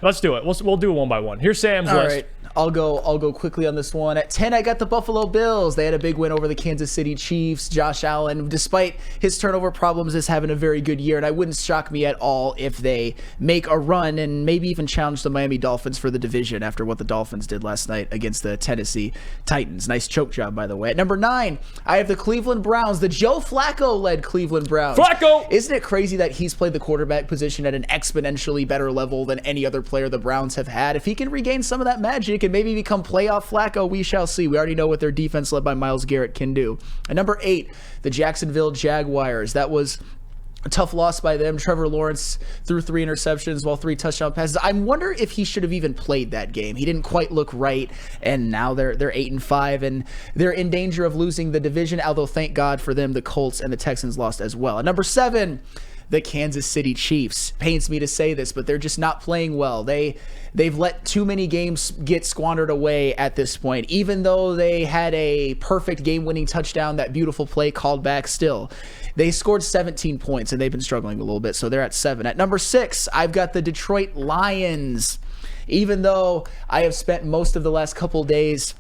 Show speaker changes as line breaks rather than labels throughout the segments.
Let's do it. We'll do it one by one. Here's Sam's list.
All right. I'll go quickly on this one. At 10, I got the Buffalo Bills. They had a big win over the Kansas City Chiefs. Josh Allen, despite his turnover problems, is having a very good year, and it wouldn't shock me at all if they make a run and maybe even challenge the Miami Dolphins for the division after what the Dolphins did last night against the Tennessee Titans. Nice choke job, by the way. At number 9, I have the Cleveland Browns, the Joe Flacco-led Cleveland Browns.
Flacco!
Isn't it crazy that he's played the quarterback position at an exponentially better level than any other player the Browns have had? If he can regain some of that magic and maybe become playoff Flacco, we shall see. We already know what their defense led by Myles Garrett can do. At number 8, the Jacksonville Jaguars. That was a tough loss by them. Trevor Lawrence threw 3 interceptions while 3 touchdown passes. I wonder if he should have even played that game. He didn't quite look right, and now they're 8-5, and they're in danger of losing the division, although thank God for them, the Colts and the Texans lost as well. At number 7, the Kansas City Chiefs. Pains me to say this, but they're just not playing well. They've let too many games get squandered away at this point. Even though they had a perfect game-winning touchdown, that beautiful play called back still. They scored 17 points, and they've been struggling a little bit, so they're at 7. At number 6, I've got the Detroit Lions. Even though I have spent most of the last couple days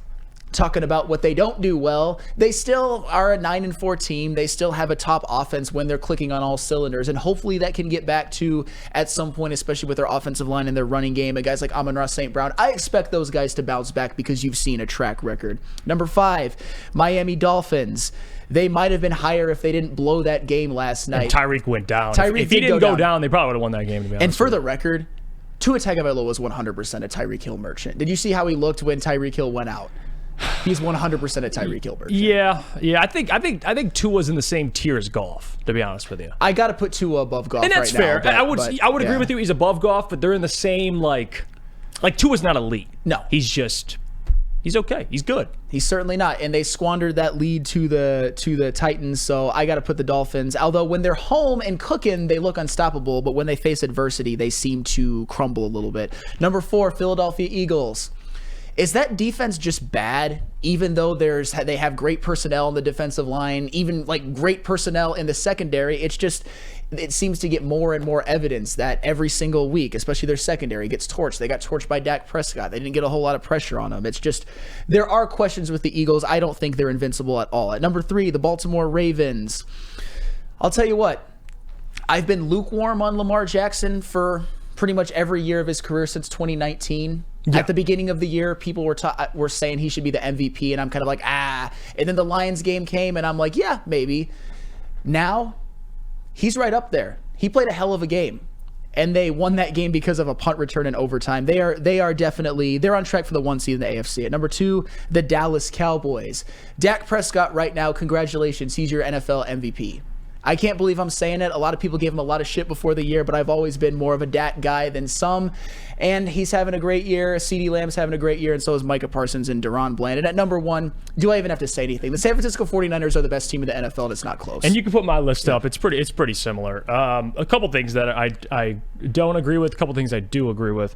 talking about what they don't do well, they still are a 9-4 team. They still have a top offense when they're clicking on all cylinders, and hopefully that can get back to at some point, especially with their offensive line and their running game, and guys like Amon-Ra St. Brown. I expect those guys to bounce back because you've seen a track record. Number 5, Miami Dolphins. They might have been higher if they didn't blow that game last night.
And Tyreek went down.
Tyreek
if he
did
didn't go down, they probably would have won that game, to be honest.
And for the record, Tua Tagovailoa was 100% a Tyreek Hill merchant. Did you see how he looked when Tyreek Hill went out? He's 100% a Tyreek Hill merchant.
Yeah. I think Tua's in the same tier as Goff, to be honest with you.
I got to put Tua above Goff,
and that's
right
fair.
now.
I would agree with you. He's above Goff, but they're in the same like Tua's not elite.
No,
he's okay. He's good.
He's certainly not. And they squandered that lead to the Titans, so I got to put the Dolphins. Although when they're home and cooking, they look unstoppable, but when they face adversity, they seem to crumble a little bit. Number 4, Philadelphia Eagles. Is that defense just bad, even though they have great personnel in the defensive line, even like great personnel in the secondary? It seems to get more and more evidence that every single week, especially their secondary, gets torched. They got torched by Dak Prescott. They didn't get a whole lot of pressure on them. It's just, there are questions with the Eagles. I don't think they're invincible at all. At number 3, the Baltimore Ravens. I'll tell you what, I've been lukewarm on Lamar Jackson for pretty much every year of his career since 2019. Yeah. At the beginning of the year, people were saying he should be the MVP, and I'm kind of like, And then the Lions game came, and I'm like, yeah, maybe. Now, he's right up there. He played a hell of a game, and they won that game because of a punt return in overtime. They are definitely, they're on track for the 1 seed in the AFC. At number 2, the Dallas Cowboys. Dak Prescott right now, congratulations, he's your NFL MVP. I can't believe I'm saying it. A lot of people gave him a lot of shit before the year, but I've always been more of a Dak guy than some. And he's having a great year. CeeDee Lamb's having a great year, and so is Micah Parsons and Deron Bland. And at number 1, do I even have to say anything? The San Francisco 49ers are the best team in the NFL, and it's not close.
And you can put my list up. It's pretty similar. A couple things that I don't agree with, a couple things I do agree with.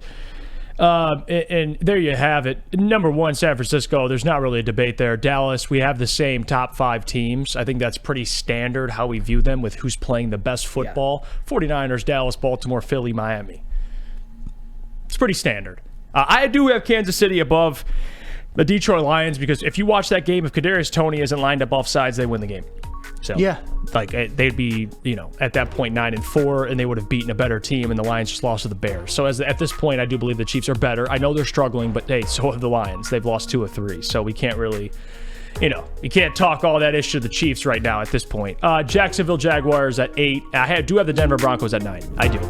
And there you have it. Number 1, San Francisco. There's not really a debate there. Dallas, we have the same top 5 teams. I think that's pretty standard how we view them with who's playing the best football. Yeah. 49ers, Dallas, Baltimore, Philly, Miami. It's pretty standard. I do have Kansas City above the Detroit Lions because if you watch that game, if Kadarius Toney isn't lined up off sides, they win the game. So
yeah,
they'd be, at that point 9-4, and they would have beaten a better team, and the Lions just lost to the Bears. So at this point, I do believe the Chiefs are better. I know they're struggling, but hey, so have the Lions. They've lost 2 of 3, so we can't really, you can't talk all that issue to the Chiefs right now at this point. Jacksonville Jaguars at 8. I do have the Denver Broncos at 9. I do.